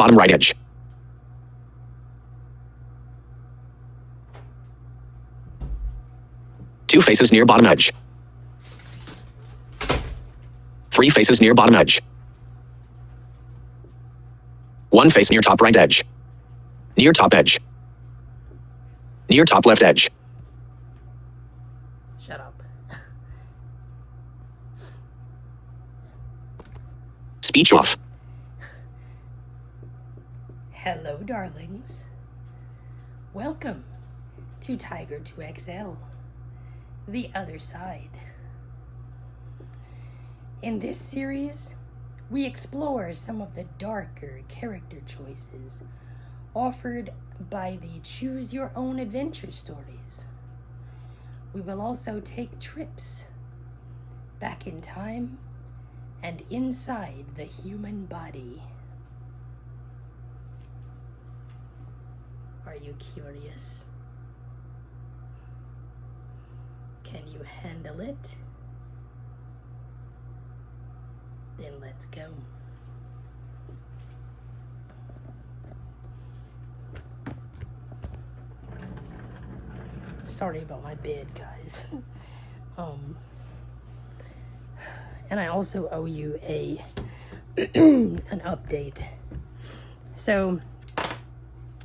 Bottom right edge. Two faces near bottom edge. Three faces near bottom edge. One face near top right edge. Near top edge. Near top left edge. Shut up. Speech off. Hello, darlings. Welcome to Tiger 2XL, the other side. In this series, we explore some of the darker character choices offered by the Choose Your Own Adventure stories. We will also take trips back in time and inside the human body. Are you curious? Can you handle it? Then let's go. Sorry about my bed, guys. And I also owe you an update. So,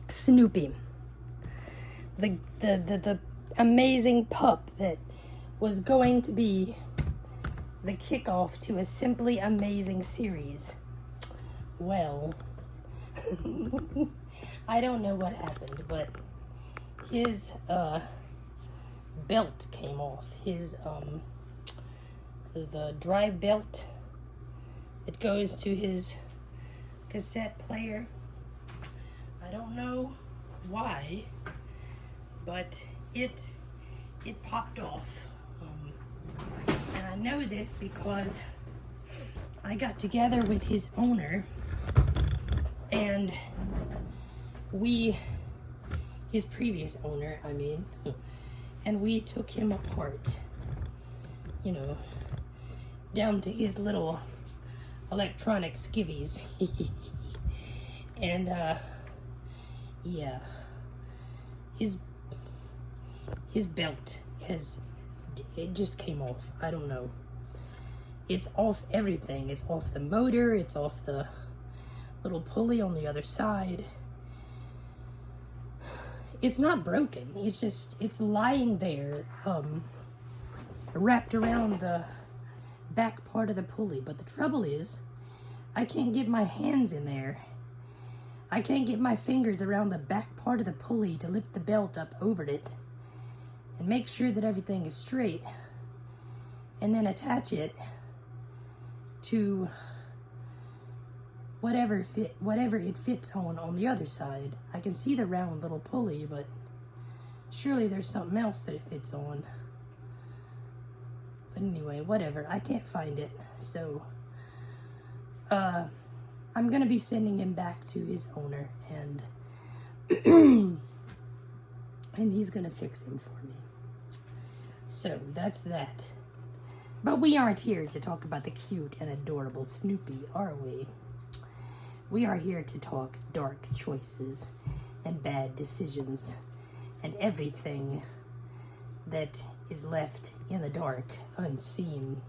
Snoopy, the amazing pup that was going to be the kickoff to a simply amazing series. Well, I don't know what happened, but his belt came off. His the drive belt that goes to his cassette player. I don't know why, but it popped off. And I know this because I got together with his owner, and his previous owner, I mean, and we took him apart, you know, down to his little electronic skivvies. And, yeah, his belt it just came off. I don't know. It's off everything. It's off the motor. It's off the little pulley on the other side. It's not broken. It's lying there, wrapped around the back part of the pulley. But the trouble is, I can't get my hands in there. I can't get my fingers around the back part of the pulley to lift the belt up over it and make sure that everything is straight, and then attach it to whatever it fits on the other side. I can see the round little pulley, but surely there's something else that it fits on. But anyway, whatever. I can't find it, so I'm gonna be sending him back to his owner, and and he's gonna fix him for me. So that's that. But we aren't here to talk about the cute and adorable Snoopy, are we? We are here to talk dark choices and bad decisions and everything that is left in the dark, unseen.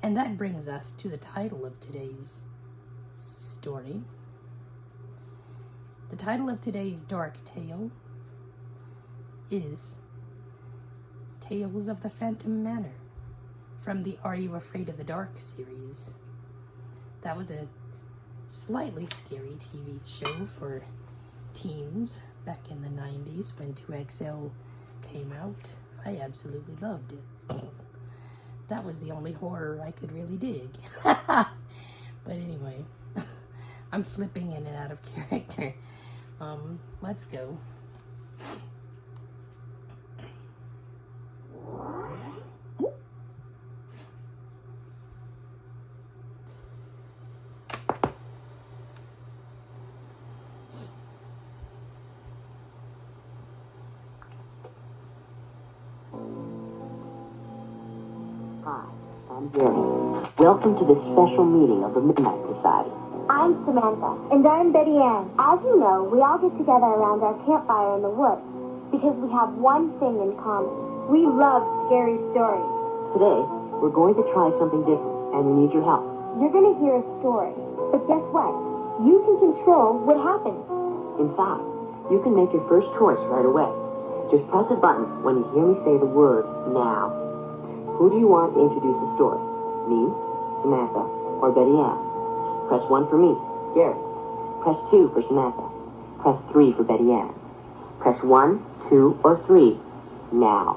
And that brings us to the title of today's story. The title of today's dark tale is Tales of the Phantom Manor from the Are You Afraid of the Dark series. That was a slightly scary TV show for teens back in the 90s when 2XL came out. I absolutely loved it. That was the only horror I could really dig. But anyway, I'm flipping in and out of character. Let's go. Hi, I'm Jerry. Welcome to this special meeting of the Midnight Society. I I'm Samantha. And I'm Betty Ann. As you know, we all get together around our campfire in the woods because we have one thing in common. We love scary stories. Today, we're going to try something different, and we need your help. You're going to hear a story, but guess what? You can control what happens. In fact, you can make your first choice right away. Just press a button when you hear me say the word now. Who do you want to introduce the story? Me, Samantha, or Betty Ann? Press 1 for me, Gary. Press 2 for Samantha. Press 3 for Betty Ann. Press 1, 2, or 3 now.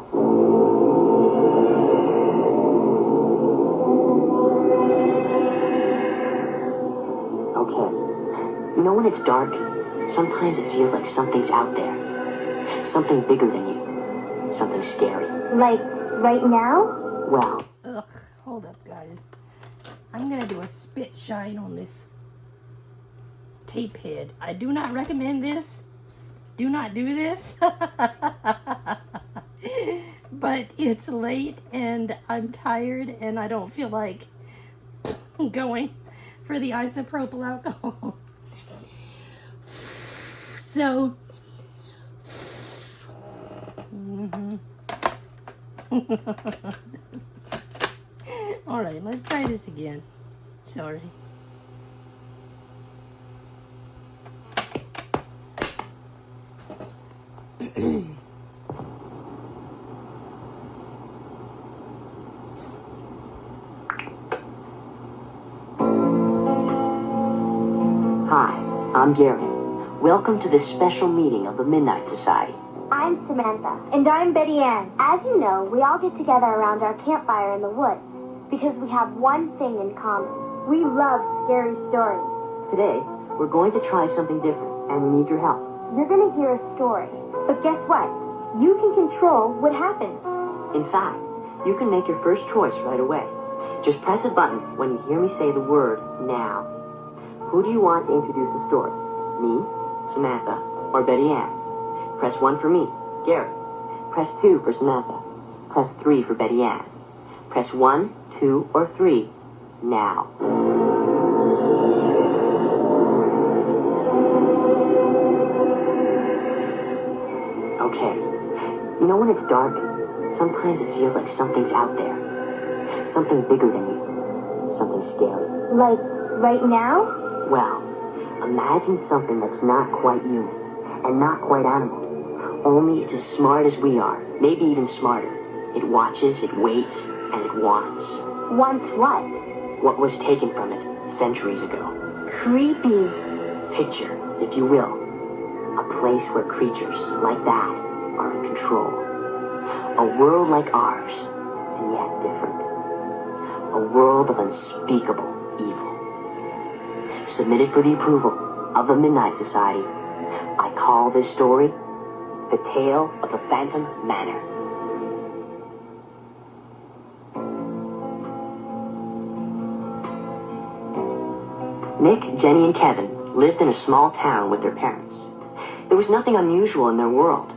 Okay. You know when it's dark, sometimes it feels like something's out there. Something bigger than you. Something scary. Like, right now? Well, Ugh, hold up, guys. I'm gonna do a spit shine on this tape head. I do not recommend this. Do not do this. But it's late and I'm tired and I don't feel like going for the isopropyl alcohol. So, all right, let's try this again. Sorry. hi, I'm Gary. Welcome to this special meeting of the Midnight Society. I'm Samantha. And I'm Betty Ann. As you know, we all get together around our campfire in the woods because we have one thing in common. We love scary stories. Today, we're going to try something different, and we need your help. You're going to hear a story, but guess what? You can control what happens. In fact, you can make your first choice right away. Just press a button when you hear me say the word now. Who do you want to introduce the story? Me, Samantha, or Betty Ann? Press 1 for me, Gary. Press 2 for Samantha. Press 3 for Betty Ann. Press 1, 2, or 3 now. Okay. You know when it's dark, sometimes it feels like something's out there. Something bigger than you. Something scary. Like, right now? Well, imagine something that's not quite human and not quite animal. Only it's as smart as we are, maybe even smarter. It watches, it waits, and it wants. Wants what? What was taken from it centuries ago. Creepy. Picture, if you will, a place where creatures like that are in control. A world like ours, and yet different. A world of unspeakable evil. Submitted for the approval of the Midnight Society, I call this story The Tale of the Phantom Manor. Nick, Jenny, and Kevin lived in a small town with their parents. There was nothing unusual in their world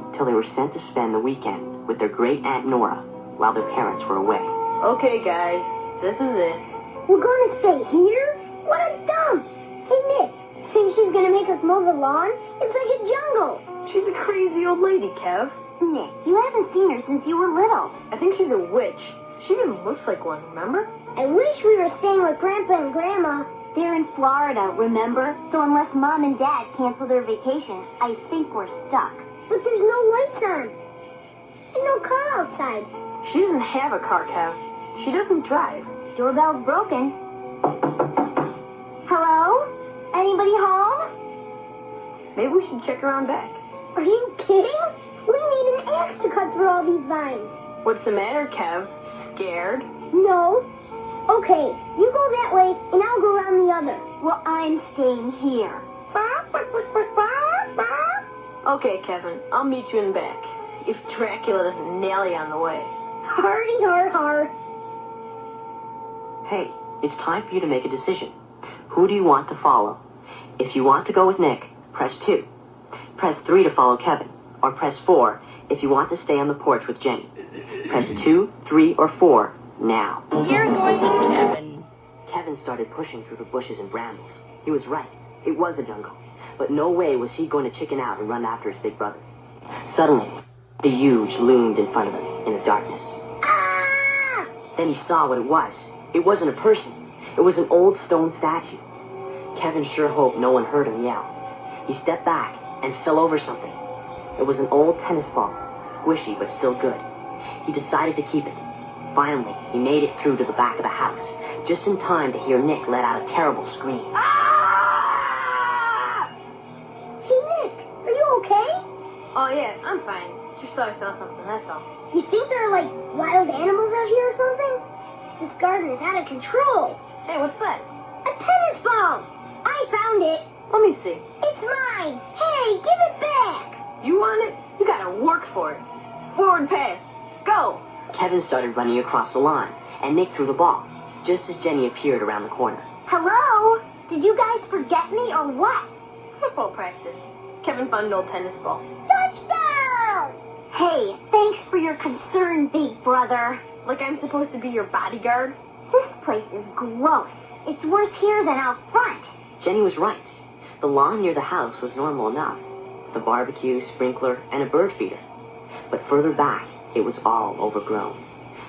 until they were sent to spend the weekend with their great Aunt Nora while their parents were away. Okay, guys, this is it. We're going to stay here? What a dump! Hey, Nick, think she's going to make us mow the lawn? It's like a jungle. She's a crazy old lady, Kev. Nick, you haven't seen her since you were little. I think she's a witch. She even looks like one, remember? I wish we were staying with Grandpa and Grandma. They're in Florida, remember? So unless Mom and Dad cancel their vacation, I think we're stuck. But there's no lights on. And no car outside. She doesn't have a car, Kev. She doesn't drive. Doorbell's broken. Hello? Anybody home? Maybe we should check around back. Are you kidding? We need an axe to cut through all these vines. What's the matter, Kev? Scared? No. Okay, you go that way, and I'll go around the other. Well, I'm staying here. Okay, Kevin, I'll meet you in back. If Dracula doesn't nail you on the way. Hardy har har. Hey, it's time for you to make a decision. Who do you want to follow? If you want to go with Nick, press 2. Press 3 to follow Kevin. Or press 4 if you want to stay on the porch with Jenny. Press 2, 3, or 4 now. You're going with Kevin. Kevin started pushing through the bushes and brambles. He was right. It was a jungle. But no way was he going to chicken out and run after his big brother. Suddenly, the huge loomed in front of him in the darkness. Ah! Then he saw what it was. It wasn't a person. It was an old stone statue. Kevin sure hoped no one heard him yell. He stepped back and fell over something. It was an old tennis ball, squishy but still good. He decided to keep it. Finally, he made it through to the back of the house, just in time to hear Nick let out a terrible scream. Ah! Hey, Nick, are you okay? Oh, yeah, I'm fine. Just thought I saw something, that's all. You think there are, like, wild animals out here or something? This garden is out of control. Hey, what's that? A tennis ball! I found it. Let me see. It's mine. Hey, give it back. You want it? You gotta work for it. Forward pass. Go! Kevin started running across the lawn, and Nick threw the ball, just as Jenny appeared around the corner. Hello? Did you guys forget me or what? Football practice. Kevin found an old tennis ball. Touchdown! Hey, thanks for your concern, big brother. Like I'm supposed to be your bodyguard? This place is gross. It's worse here than out front. Jenny was right. The lawn near the house was normal enough. The barbecue, sprinkler, and a bird feeder. But further back, it was all overgrown,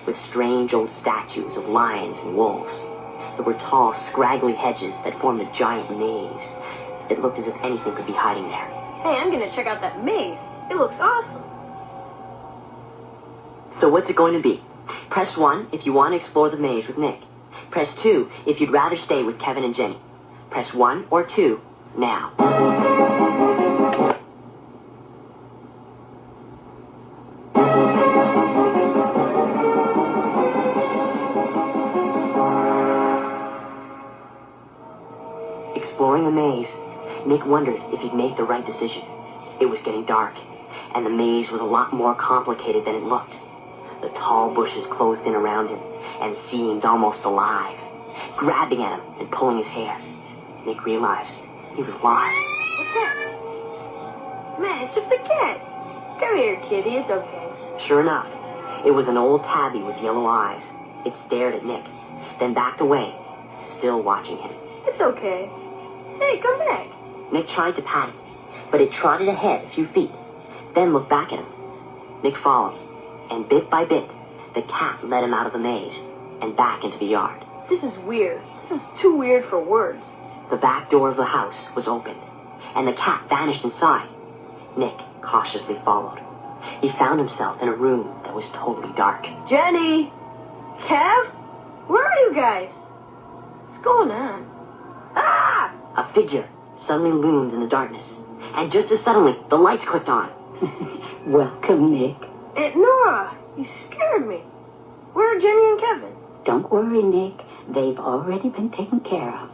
with strange old statues of lions and wolves. There were tall, scraggly hedges that formed a giant maze. It looked as if anything could be hiding there. Hey, I'm gonna check out that maze. It looks awesome. So what's it going to be? Press 1 if you want to explore the maze with Nick. Press 2 if you'd rather stay with Kevin and Jenny. Press 1 or 2 now. Exploring the maze, Nick wondered if he'd made the right decision. It was getting dark, and the maze was a lot more complicated than it looked. The tall bushes closed in around him and seemed almost alive, grabbing at him and pulling his hair. Nick realized he was lost. What's that? Man, it's just a cat. Come here, kitty. It's okay. Sure enough, it was an old tabby with yellow eyes. It stared at Nick, then backed away, still watching him. It's okay. Hey, come back. Nick tried to pat it, but it trotted ahead a few feet, then looked back at him. Nick followed, and bit by bit, the cat led him out of the maze and back into the yard. This is weird. This is too weird for words. The back door of the house was open, and the cat vanished inside. Nick cautiously followed. He found himself in a room that was totally dark. Jenny! Kev? Where are you guys? What's going on? Ah! A figure suddenly loomed in the darkness, and just as suddenly, the lights clicked on. Welcome, Nick. Aunt Nora, you scared me. Where are Jenny and Kevin? Don't worry, Nick. They've already been taken care of.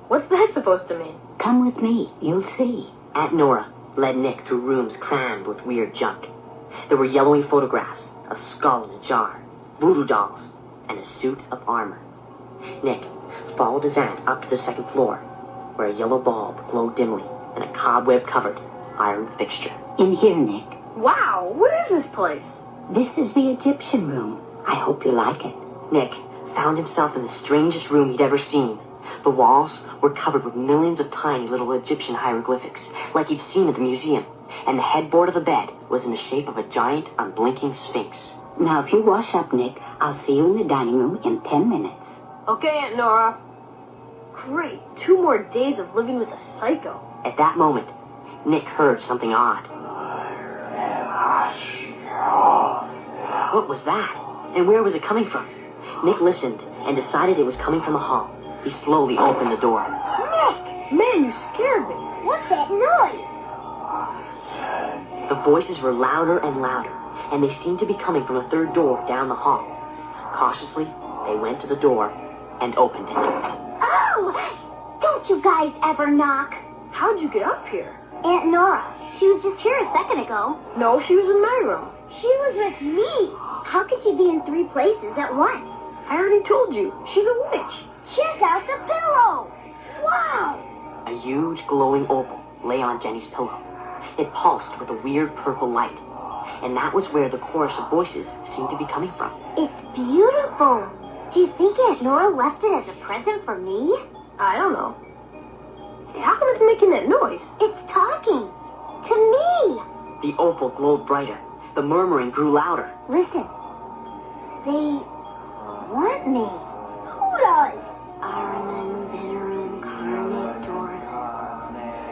What's that supposed to mean? Come with me. You'll see. Aunt Nora led Nick through rooms crammed with weird junk. There were yellowing photographs, a skull in a jar, voodoo dolls, and a suit of armor. Nick followed his aunt up to the second floor, where a yellow bulb glowed dimly in a cobweb-covered iron fixture. In here, Nick. Wow, what is this place? This is the Egyptian room. I hope you like it. Nick found himself in the strangest room he'd ever seen. The walls were covered with millions of tiny little Egyptian hieroglyphics, like he'd seen at the museum, and the headboard of the bed was in the shape of a giant, unblinking sphinx. Now, if you wash up, Nick, I'll see you in the dining room in 10 minutes. Okay, Aunt Nora. Great, 2 more days of living with a psycho. At that moment, Nick heard something odd. What was that? And where was it coming from? Nick listened and decided it was coming from the hall. He slowly opened the door. Nick! Man, you scared me. What's that noise? The voices were louder and louder, and they seemed to be coming from a third door down the hall. Cautiously, they went to the door and opened it. Oh! Don't you guys ever knock? How'd you get up here? Aunt Nora. She was just here a second ago. No, she was in my room. She was with me. How could she be in 3 places at once? I already told you. She's a witch. Check out the pillow! Wow! A huge glowing opal lay on Jenny's pillow. It pulsed with a weird purple light, and that was where the chorus of voices seemed to be coming from. It's beautiful. Do you think Aunt Nora left it as a present for me? I don't know. making that noise? It's talking. To me. The opal glowed brighter. The murmuring grew louder. Listen. They want me. Who does? Araman, Venerum, Carnic, Dorvin.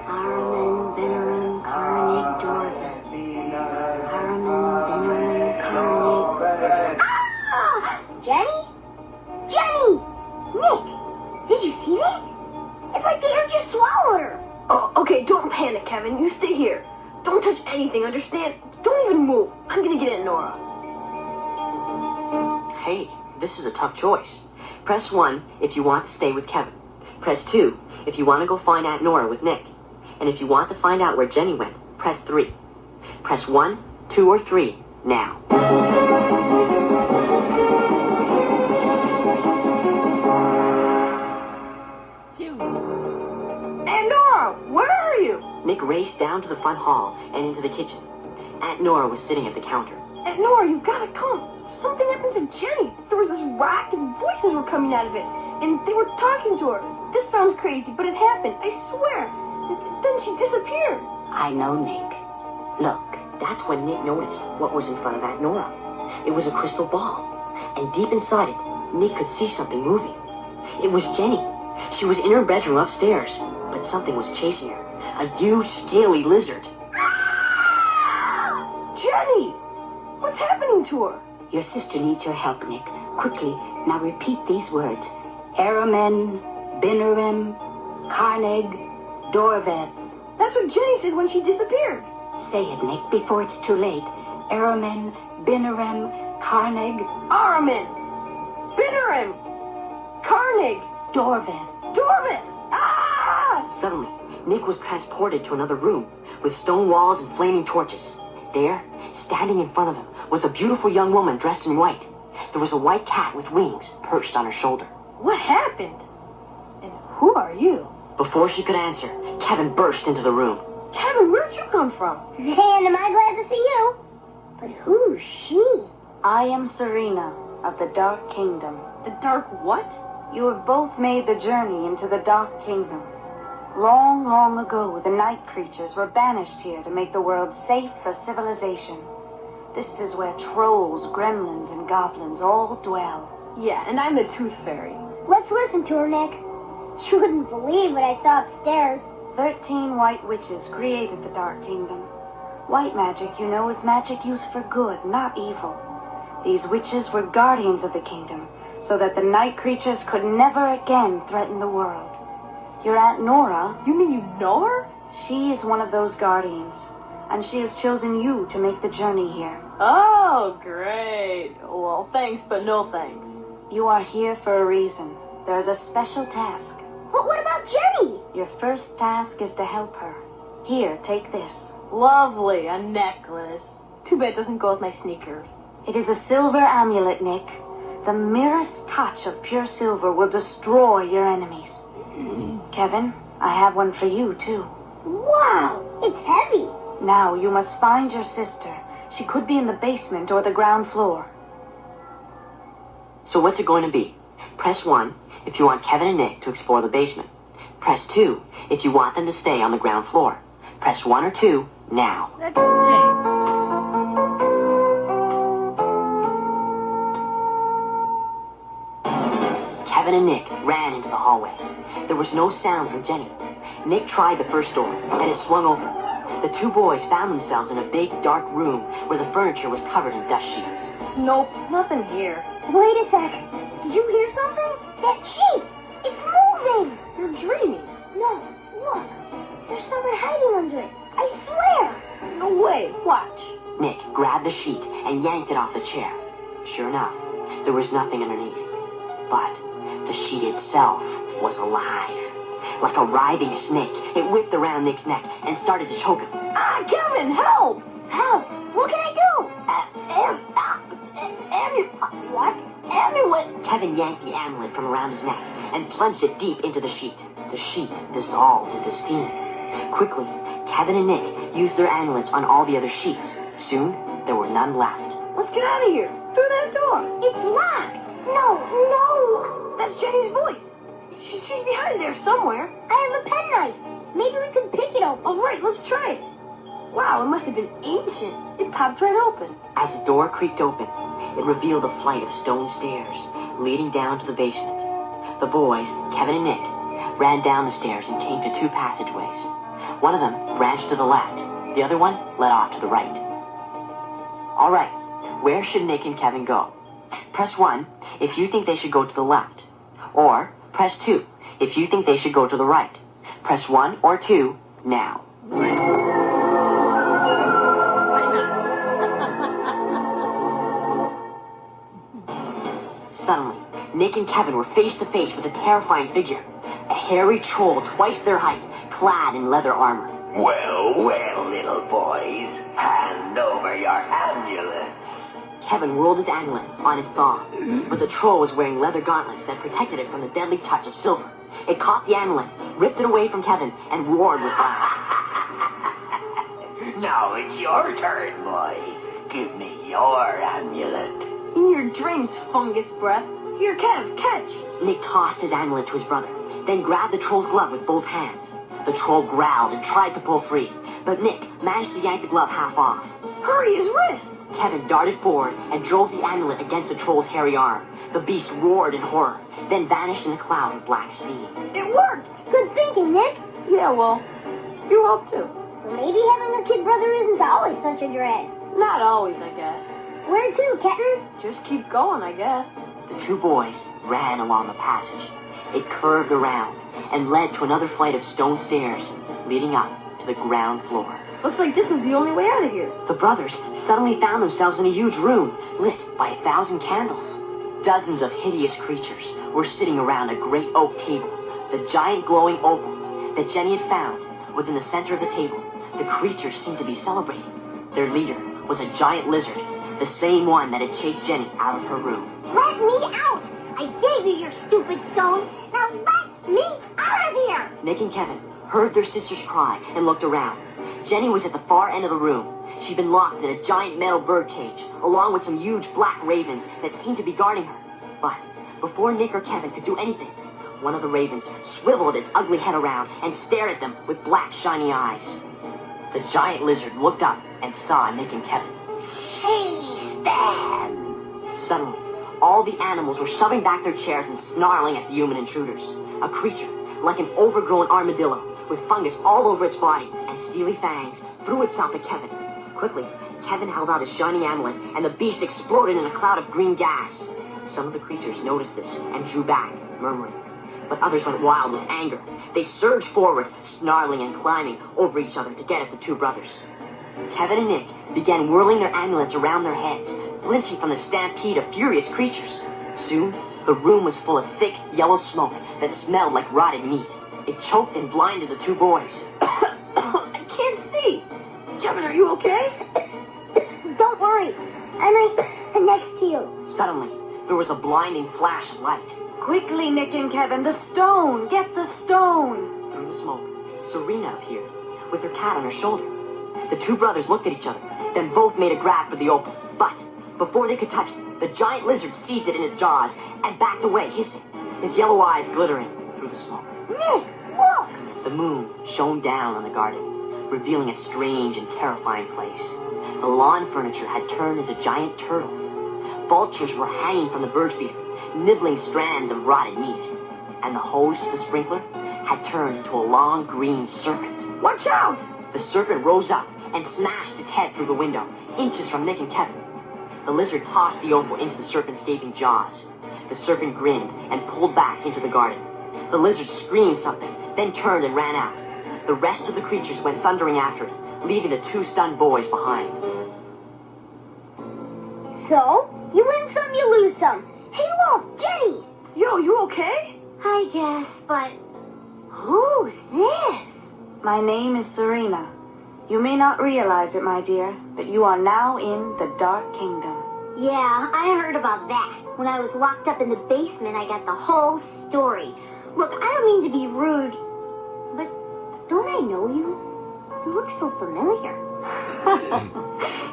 Araman, Venerum, Carnic, Dorvin. Araman, Venerum, Carnic. Ah! Jenny? Jenny! Nick, did you see that? It's like the air just swallowed her. Oh, okay, don't panic, Kevin. You stay here. Don't touch anything, understand? Don't even move. I'm gonna get Aunt Nora. Hey, this is a tough choice. Press 1 if you want to stay with Kevin. Press 2 if you want to go find Aunt Nora with Nick. And if you want to find out where Jenny went, press 3. Press 1, 2, or 3 now. Two. Aunt Nora, where are you? Nick raced down to the front hall and into the kitchen. Aunt Nora was sitting at the counter. Aunt Nora, you gotta come. Something happened to Jenny. There was this racket and voices were coming out of it. And they were talking to her. This sounds crazy, but it happened. I swear. Then she disappeared. I know, Nick. Look, That's when Nick noticed what was in front of Aunt Nora. It was a crystal ball. And deep inside it, Nick could see something moving. It was Jenny. She was in her bedroom upstairs, but something was chasing her. A huge, scaly lizard. Jenny! What's happening to her? your sister needs your help, Nick. Quickly, now repeat these words. Aramen, Binnerem, Carneg, Dorvev. That's what Jenny said when she disappeared. Say it, Nick, before it's too late. Aramen, Binnerem, Carneg, Aramen, Binnerem, Carneg, Dorvev. Dorvin! Ah! Suddenly, Nick was transported to another room with stone walls and flaming torches. There, standing in front of him, was a beautiful young woman dressed in white. There was a white cat with wings perched on her shoulder. What happened? And who are you? Before she could answer, Kevin burst into the room. Kevin, where'd you come from? And am I glad to see you? But who's she? I am Serena of the Dark Kingdom. The Dark what? You have both made the journey into the Dark Kingdom. Long, long ago, the night creatures were banished here to make the world safe for civilization. This is where trolls, gremlins, and goblins all dwell. Yeah, and I'm the Tooth Fairy. Let's listen to her, Nick. You wouldn't believe what I saw upstairs. 13 white witches created the Dark Kingdom. White magic, you know, is magic used for good, not evil. These witches were guardians of the kingdom, so that the night creatures could never again threaten the world. Your Aunt Nora, You mean you know her? she is one of those guardians, and she has chosen you to make the journey here. Oh, great. Well, thanks, but no thanks. You are here for a reason. There is a special task. But what about Jenny? Your first task is to help her. Here, take this. Lovely, a necklace. Too bad it doesn't go with my sneakers. It is a silver amulet, Nick. The merest touch of pure silver will destroy your enemies. Kevin, I have one for you, too. Wow, it's heavy. Now, you must find your sister. She could be in the basement or the ground floor. So what's it going to be? Press 1 if you want Kevin and Nick to explore the basement. Press 2 if you want them to stay on the ground floor. Press 1 or 2 now. Let's stay. Kevin and Nick ran into the hallway. There was no sound from Jenny. Nick tried the first door, and it swung open. The two boys found themselves in a big, dark room where the furniture was covered in dust sheets. Nope, nothing here. Wait a second. Did you hear something? That sheet. It's moving. You're dreaming. No, look. There's someone hiding under it. I swear. No way. Watch. Nick grabbed the sheet and yanked it off the chair. Sure enough, there was nothing underneath. But the sheet itself was alive. Like a writhing snake, it whipped around Nick's neck and started to choke him. Ah, Kevin, help! Help. What can I do? What? Amulet! Kevin yanked the amulet from around his neck and plunged it deep into the sheet. The sheet dissolved into steam. Quickly, Kevin and Nick used their amulets on all the other sheets. Soon, there were none left. Let's get out of here. Through that door. It's locked. No. That's Jenny's voice. She's behind there somewhere. I have a penknife. Maybe we could All right, let's try it. Wow, it must have been ancient. It popped right open. As the door creaked open, it revealed a flight of stone stairs leading down to the basement. The boys, Kevin and Nick, ran down the stairs and came to two passageways. One of them branched to the left. The other one led off to the right. All right, where should Nick and Kevin go? Press 1 if you think they should go to the left. Or press 2 if you think they should go to the right. Press 1 or 2 now. Why not? Suddenly, Nick and Kevin were face to face with a terrifying figure. A hairy troll twice their height, clad in leather armor. Well, well, little boys, hand over your amulets. Kevin whirled his amulet on his thumb, but the troll was wearing leather gauntlets that protected it from the deadly touch of silver. It caught the amulet, ripped it away from Kevin, and roared with fire. Now it's your turn, boy. Give me your amulet. In your dreams, fungus breath. Here, Kev, catch. Nick tossed his amulet to his brother, then grabbed the troll's glove with both hands. The troll growled and tried to pull free, but Nick managed to yank the glove half off. Hurry, his wrist. Kevin darted forward and drove the amulet against the troll's hairy arm. The beast roared in horror, then vanished in a cloud of black steam. It worked. Good thinking, Nick. Yeah, well, you helped too. So maybe having a kid brother isn't always such a drag. Not always, I guess. Where to, Captain? Just keep going, I guess. The two boys ran along the passage. It curved around and led to another flight of stone stairs leading up to the ground floor. Looks like this is the only way out of here. The brothers suddenly found themselves in a huge room lit by 1,000 candles. Dozens of hideous creatures were sitting around a great oak table. The giant glowing opal that Jenny had found was in the center of the table. The creatures seemed to be celebrating. Their leader was a giant lizard, the same one that had chased Jenny out of her room. Let me out! I gave you your stupid stone. Now let me out of here! Nick and Kevin heard their sisters cry and looked around. Jenny was at the far end of the room. She'd been locked in a giant metal bird cage, along with some huge black ravens that seemed to be guarding her. But before Nick or Kevin could do anything, one of the ravens swiveled its ugly head around and stared at them with black, shiny eyes. The giant lizard looked up and saw Nick and Kevin. Chase them! Suddenly, all the animals were shoving back their chairs and snarling at the human intruders. A creature, like an overgrown armadillo, with fungus all over its body and steely fangs, threw itself at Kevin. Quickly, Kevin held out his shining amulet, and the beast exploded in a cloud of green gas. Some of the creatures noticed this and drew back, murmuring. But others went wild with anger. They surged forward, snarling and climbing over each other to get at the two brothers. Kevin and Nick began whirling their amulets around their heads, flinching from the stampede of furious creatures. Soon, the room was full of thick, yellow smoke that smelled like rotted meat. It choked and blinded the two boys. I can't see. Kevin, are you okay? Don't worry. I'm right next to you. Suddenly, there was a blinding flash of light. Quickly, Nick and Kevin, the stone. Get the stone. Through the smoke, Serena appeared, with her cat on her shoulder. The two brothers looked at each other, then both made a grab for the opal. But before they could touch it, the giant lizard seized it in its jaws and backed away, hissing, his yellow eyes glittering through the smoke. Nick, look! The moon shone down on the garden, revealing a strange and terrifying place. The lawn furniture had turned into giant turtles. Vultures were hanging from the bird feeder, nibbling strands of rotted meat. And the hose to the sprinkler had turned into a long green serpent. Watch out! The serpent rose up and smashed its head through the window, inches from Nick and Kevin. The lizard tossed the opal into the serpent's gaping jaws. The serpent grinned and pulled back into the garden. The lizard screamed something, then turned and ran out. The rest of the creatures went thundering after it, leaving the two stunned boys behind. So, you win some, you lose some. Hey, look, Jenny! Yo, you okay? I guess, but who's this? My name is Serena. You may not realize it, my dear, but you are now in the Dark Kingdom. Yeah, I heard about that. When I was locked up in the basement, I got the whole story. Look, I don't mean to be rude, but don't I know you? You look so familiar.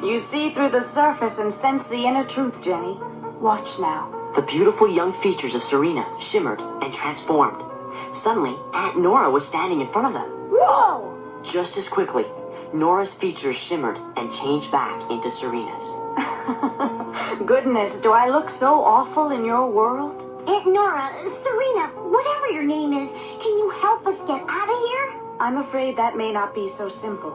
You see through the surface and sense the inner truth, Jenny. Watch now. The beautiful young features of Serena shimmered and transformed. Suddenly, Aunt Nora was standing in front of them. Whoa! Just as quickly, Nora's features shimmered and changed back into Serena's. Goodness, do I look so awful in your world? Aunt Nora, Serena, whatever your name is, can you help us get out of here? I'm afraid that may not be so simple.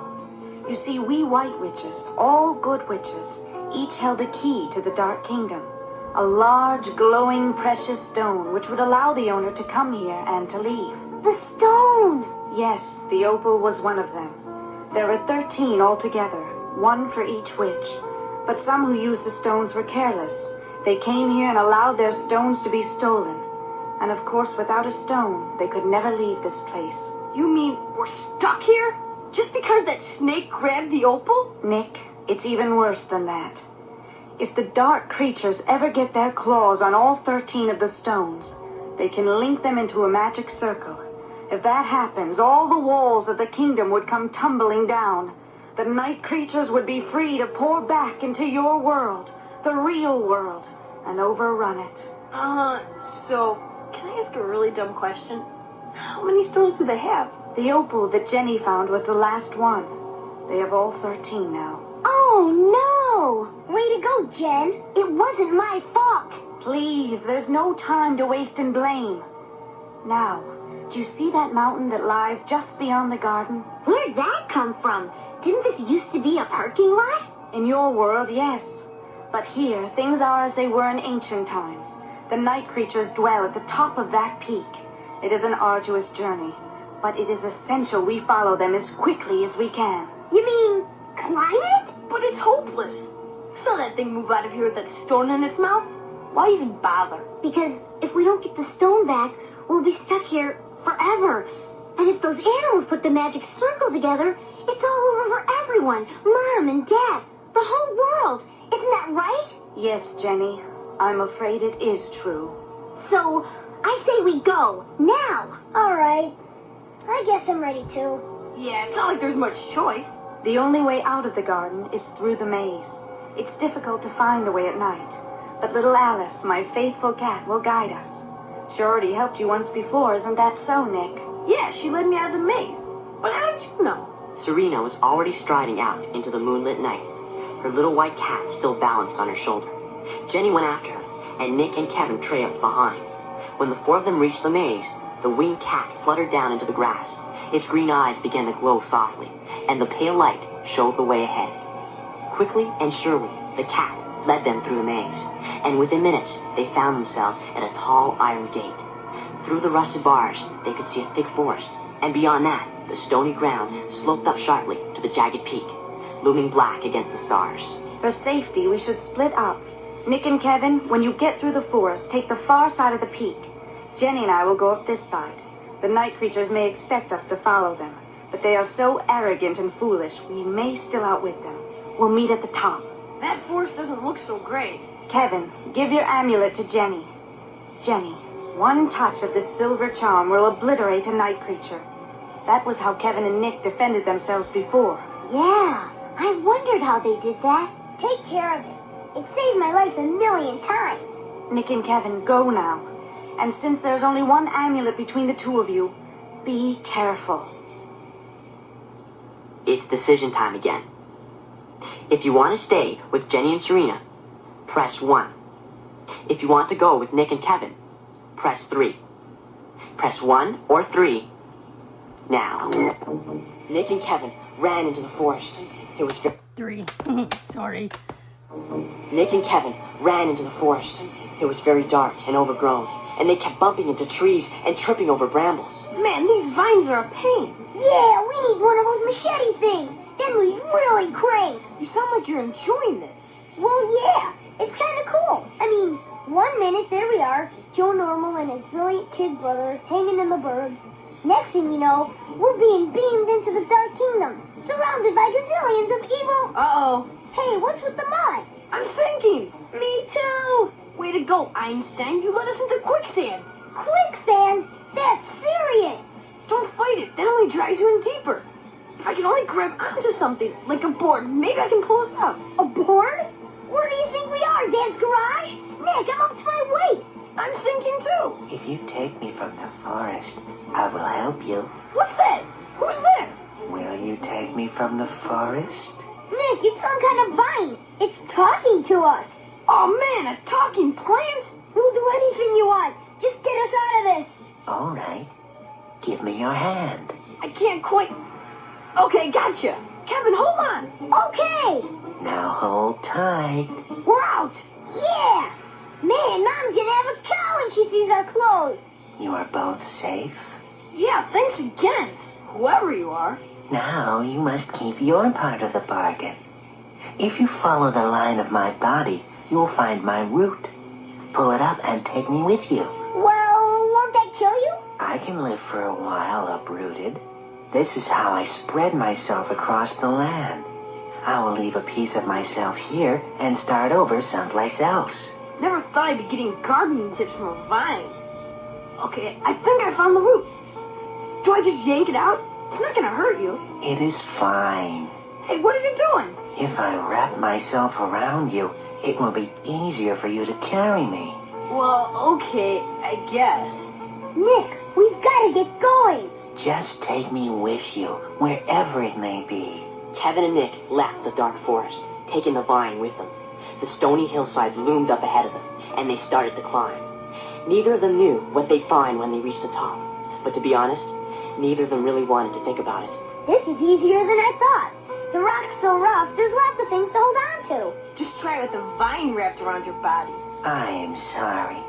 You see, we white witches, all good witches, each held a key to the Dark Kingdom. A large, glowing, precious stone which would allow the owner to come here and to leave. The stone! Yes, the opal was one of them. There were 13 altogether, one for each witch. But some who used the stones were careless. They came here and allowed their stones to be stolen. And of course, without a stone, they could never leave this place. You mean we're stuck here? Just because that snake grabbed the opal? Nick, it's even worse than that. If the dark creatures ever get their claws on all 13 of the stones, they can link them into a magic circle. If that happens, all the walls of the kingdom would come tumbling down. The night creatures would be free to pour back into your world, the real world, and overrun it. So, can I ask a really dumb question? How many stones do they have? The opal that Jenny found was the last one. They have all 13 now. Oh, no! Way to go, Jen. It wasn't my fault. Please, there's no time to waste in blame. Now, do you see that mountain that lies just beyond the garden? Where'd that come from? Didn't this used to be a parking lot? In your world, yes. But here, things are as they were in ancient times. The night creatures dwell at the top of that peak. It is an arduous journey, but it is essential we follow them as quickly as we can. You mean climb it? But it's hopeless. Saw that thing move out of here with that stone in its mouth. Why even bother? Because if we don't get the stone back, we'll be stuck here forever. And if those animals put the magic circle together, it's all over for everyone. Mom and Dad, the whole world. Isn't that right? Yes, Jenny. I'm afraid it is true. So, I say we go. Now. All right. I guess I'm ready to. Yeah, it's not like there's much choice. The only way out of the garden is through the maze. It's difficult to find the way at night. But little Alice, my faithful cat, will guide us. She already helped you once before, isn't that so, Nick? Yeah, she led me out of the maze. But how did you know? Serena was already striding out into the moonlit night, her little white cat still balanced on her shoulder. Jenny went after her, and Nick and Kevin trailed behind. When the four of them reached the maze, the winged cat fluttered down into the grass. Its green eyes began to glow softly, and the pale light showed the way ahead. Quickly and surely, the cat led them through the maze, and within minutes, they found themselves at a tall iron gate. Through the rusted bars, they could see a thick forest, and beyond that, the stony ground sloped up sharply to the jagged peak, looming black against the stars. For safety, we should split up. Nick and Kevin, when you get through the forest, take the far side of the peak. Jenny and I will go up this side. The night creatures may expect us to follow them, but they are so arrogant and foolish, we may still outwit them. We'll meet at the top. That forest doesn't look so great. Kevin, give your amulet to Jenny. Jenny, one touch of this silver charm will obliterate a night creature. That was how Kevin and Nick defended themselves before. Yeah, I wondered how they did that. Take care of it. It saved my life 1,000,000 times. Nick and Kevin, go now. And since there's only one amulet between the two of you, be careful. It's decision time again. If you want to stay with Jenny and Serena, press 1. If you want to go with Nick and Kevin, press 3. Press 1 or 3 now. Nick and Kevin ran into the forest. It was 3. Sorry. Nick and Kevin ran into the forest. It was very dark and overgrown, and they kept bumping into trees and tripping over brambles. Man, these vines are a pain. Yeah, we need one of those machete things. Then we really crave. You sound like you're enjoying this. Well, yeah, it's kind of cool. I mean, 1 minute, there we are, Joe Normal and his brilliant kid brother hanging in the burbs. Next thing you know, we're being beamed into the Dark Kingdom, surrounded by gazillions of evil... Uh-oh. Hey, what's with the mud? I'm sinking. Me too. Way to go, Einstein. You led us into quicksand. Quicksand? That's serious. Don't fight it. That only drives you in deeper. If I can only grab onto something, like a board, maybe I can pull us up. A board? Where do you think we are, Dad's garage? Nick, I'm up to my waist. I'm sinking too. If you take me from the forest, I will help you. What's that? Who's there? Will Will you take me from the forest? Nick, it's some kind of vine. It's talking to us. Oh man, a talking plant? We'll do anything you want. Just get us out of this. All right. Give me your hand. I can't quite... Okay, gotcha. Kevin, hold on. Okay. Now hold tight. We're out. Yeah. Man, Mom's gonna have a cow when she sees our clothes. You are both safe. Yeah, thanks again. Whoever you are. Now you must keep your part of the bargain. If you follow the line of my body, you will find my root. Pull it up and take me with you. Well, won't that kill you? I can live for a while uprooted. This is how I spread myself across the land. I will leave a piece of myself here and start over someplace else. Never thought I'd be getting gardening tips from a vine. Okay, I think I found the root. Do I just yank it out? It's not gonna hurt you. It is fine. Hey, what are you doing? If I wrap myself around you, it will be easier for you to carry me. Well, okay, I guess. Nick, we've gotta get going. Just take me with you, wherever it may be. Kevin and Nick left the dark forest, taking the vine with them. The stony hillside loomed up ahead of them, and they started to climb. Neither of them knew what they'd find when they reached the top. But to be honest, neither of them really wanted to think about it. This is easier than I thought. The rock's so rough, there's lots of things to hold on to. Just try with a vine wrapped around your body. I am sorry.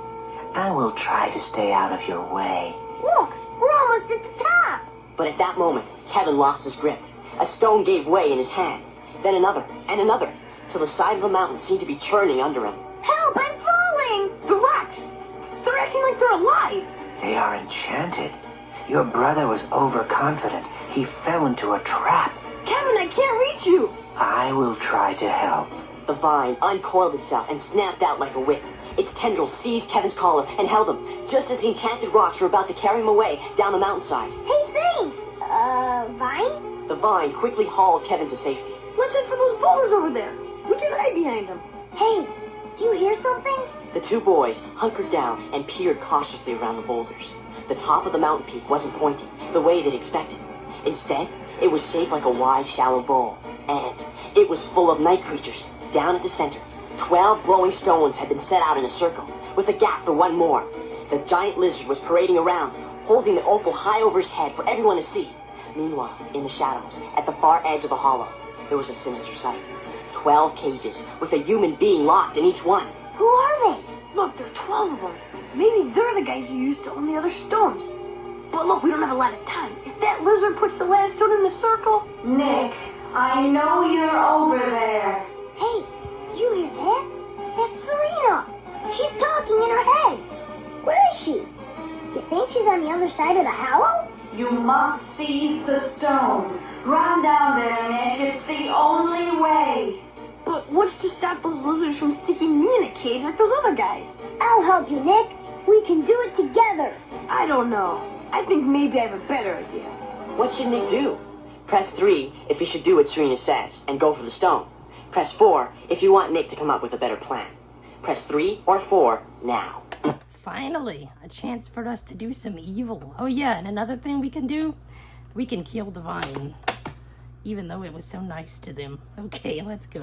I will try to stay out of your way. Look, we're almost at the top. But at that moment, Kevin lost his grip. A stone gave way in his hand. Then another, and another, till the side of the mountain seemed to be churning under him. Help, I'm falling. The rocks! They're acting like they're alive. They are enchanted. Your brother was overconfident. He fell into a trap. Kevin, I can't reach you. I will try to help. The vine uncoiled itself and snapped out like a whip. Its tendrils seized Kevin's collar and held him, just as the enchanted rocks were about to carry him away down the mountainside. Hey, thanks. Vine? The vine quickly hauled Kevin to safety. Let's head for those boulders over there. We can hide behind them. Hey, do you hear something? The two boys hunkered down and peered cautiously around the boulders. The top of the mountain peak wasn't pointing the way they'd expected. Instead, it was shaped like a wide, shallow bowl. And it was full of night creatures. Down at the center, 12 glowing stones had been set out in a circle, with a gap for one more. The giant lizard was parading around, holding the opal high over his head for everyone to see. Meanwhile, in the shadows, at the far edge of the hollow, there was a sinister sight. 12 cages, with a human being locked in each one. Who are they? Look, there are 12 of them. Maybe they're the guys who used to own the other stones. But look, we don't have a lot of time. If that lizard puts the last stone in the circle... Nick, I know you're over there. Hey, did you hear that? That's Serena. She's talking in her head. Where is she? You think she's on the other side of the hollow? You must seize the stone. Run down there, Nick. It's the only way. But what's to stop those lizards from sticking me in a cage like those other guys? I'll help you, Nick. We can do it together. I don't know. I think maybe I have a better idea. What should Nick do? Press 3 if you should do what Serena says and go for the stone. Press 4 if you want Nick to come up with a better plan. Press 3 or 4 now. Finally, a chance for us to do some evil. Oh yeah, and another thing we can do, we can kill the vine. Even though it was so nice to them. Okay, let's go.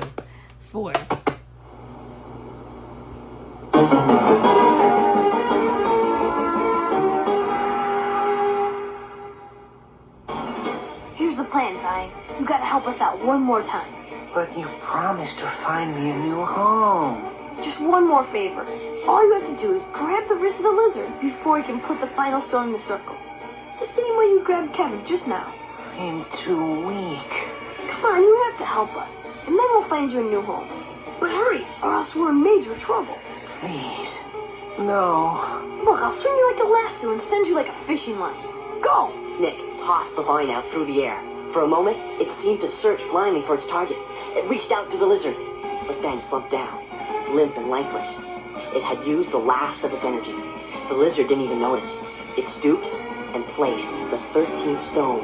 4. Here's the plan, Vine. You gotta help us out one more time. But you promised to find me a new home. Just one more favor. All you have to do is grab the wrist of the lizard before he can put the final stone in the circle. The same way you grabbed Kevin just now. I'm too weak. Come on, you have to help us. And then we'll find you a new home. But hurry, or else we're in major trouble. Please. No. Look, I'll swing you like a lasso and send you like a fishing line. Go! Nick tossed the vine out through the air. For a moment, it seemed to search blindly for its target. It reached out to the lizard, but then slumped down, limp and lifeless. It had used the last of its energy. The lizard didn't even notice. It stooped and placed the 13th stone,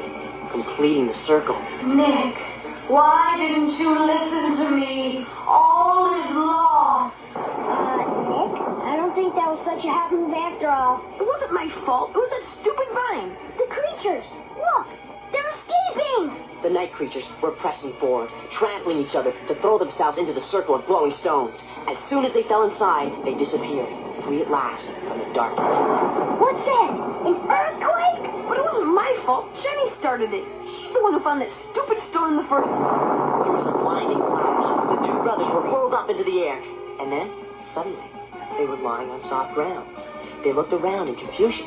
completing the circle. Nick, why didn't you listen to me? All is lost. Nick, I don't think that was such a happy move after all. It wasn't my fault. It was that stupid vine. The creatures, look, they're escaping. The night creatures were pressing forward, trampling each other to throw themselves into the circle of glowing stones. As soon as they fell inside, they disappeared, free at last from the dark. What's that? An earthquake? But it wasn't my fault. Jenny started it. She's the one who found that stupid stone in the first place. There was a blinding flash. The two brothers were hurled up into the air. And then, suddenly, they were lying on soft ground. They looked around in confusion.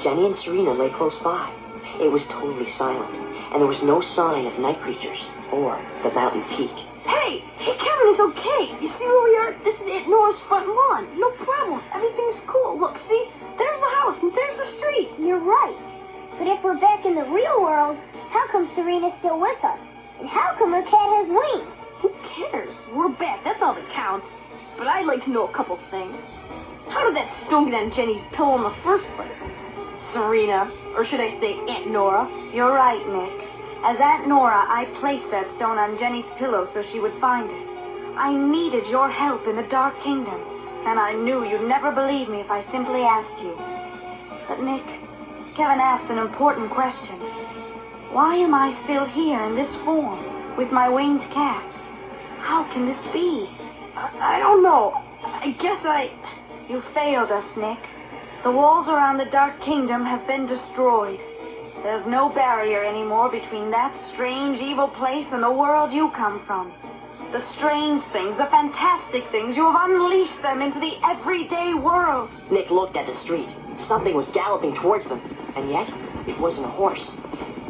Jenny and Serena lay close by. It was totally silent, and there was no sign of night creatures or the mountain peak. Hey, Kevin, it's okay. You see where we are? This is Aunt Nora's front lawn. No problem. Everything's cool. Look, see? There's the house, and there's the street. You're right. But if we're back in the real world, how come Serena's still with us? And how come her cat has wings? Who cares? We're back. That's all that counts. But I'd like to know a couple things. How did that stone get on Jenny's pillow in the first place? Serena, or should I say Aunt Nora? You're right, Nick. As Aunt Nora, I placed that stone on Jenny's pillow so she would find it. I needed your help in the Dark Kingdom, and I knew you'd never believe me if I simply asked you. But Nick, Kevin asked an important question. Why am I still here in this form, with my winged cat? How can this be? I don't know. I guess You failed us, Nick. The walls around the Dark Kingdom have been destroyed. There's no barrier anymore between that strange, evil place and the world you come from. The strange things, the fantastic things, you have unleashed them into the everyday world. Nick looked at the street. Something was galloping towards them, and yet it wasn't a horse.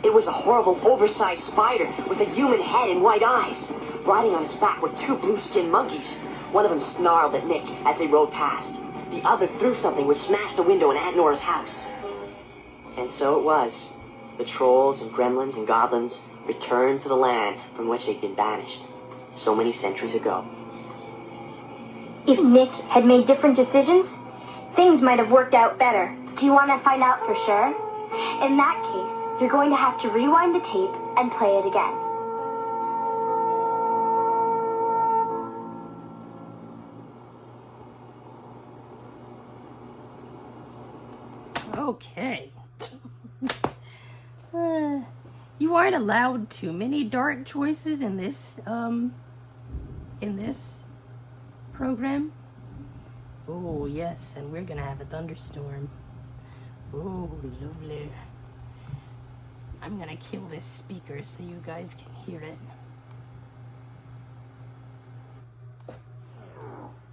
It was a horrible, oversized spider with a human head and white eyes. Riding on its back were two blue-skinned monkeys. One of them snarled at Nick as they rode past. The other threw something which smashed a window in Aunt Nora's house. And so it was. The trolls and gremlins and goblins returned to the land from which they'd been banished so many centuries ago. If Nick had made different decisions, things might have worked out better. Do you want to find out for sure? In that case, you're going to have to rewind the tape and play it again. Okay. You aren't allowed too many dark choices in this program. Oh yes, and we're gonna have a thunderstorm. Oh lovely. I'm gonna kill this speaker so you guys can hear it.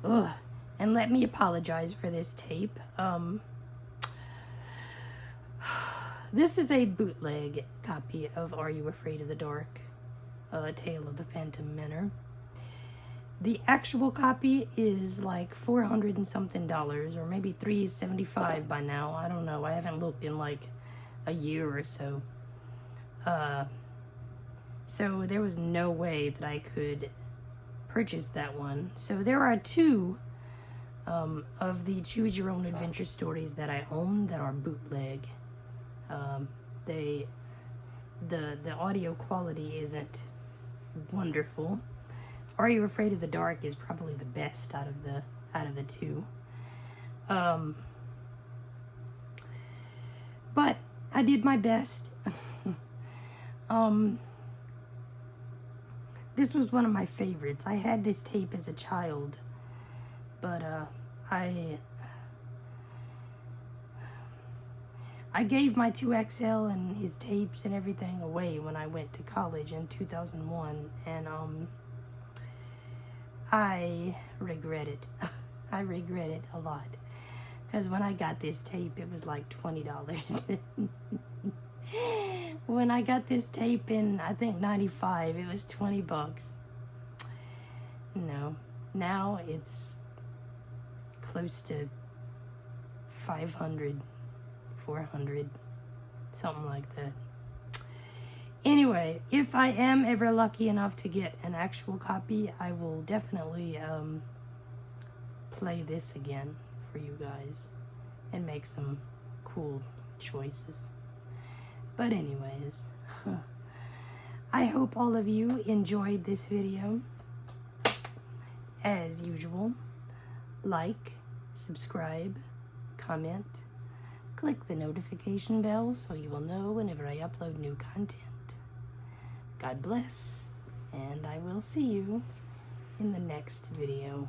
Ugh. And let me apologize for this tape. This is a bootleg copy of Are You Afraid of the Dark? A Tale of the Phantom Manor. The actual copy is like $400 and something, or maybe $375 by now. I don't know. I haven't looked in like a year or so. So there was no way that I could purchase that one. So there are two of the Choose Your Own Adventure stories that I own that are bootleg. The audio quality isn't wonderful. Are You Afraid of the Dark is probably the best out of the two. But I did my best. This was one of my favorites. I had this tape as a child, but I gave my 2XL and his tapes and everything away when I went to college in 2001, and I regret it. I regret it a lot, because when I got this tape, it was like $20. When I got this tape in, I think, 95, it was $20. No, now it's close to 500, 400, something like that. Anyway, if I am ever lucky enough to get an actual copy, I will definitely play this again for you guys and make some cool choices. But anyways, I hope all of you enjoyed this video. As usual, like, subscribe, comment, click the notification bell so you will know whenever I upload new content. God bless, and I will see you in the next video.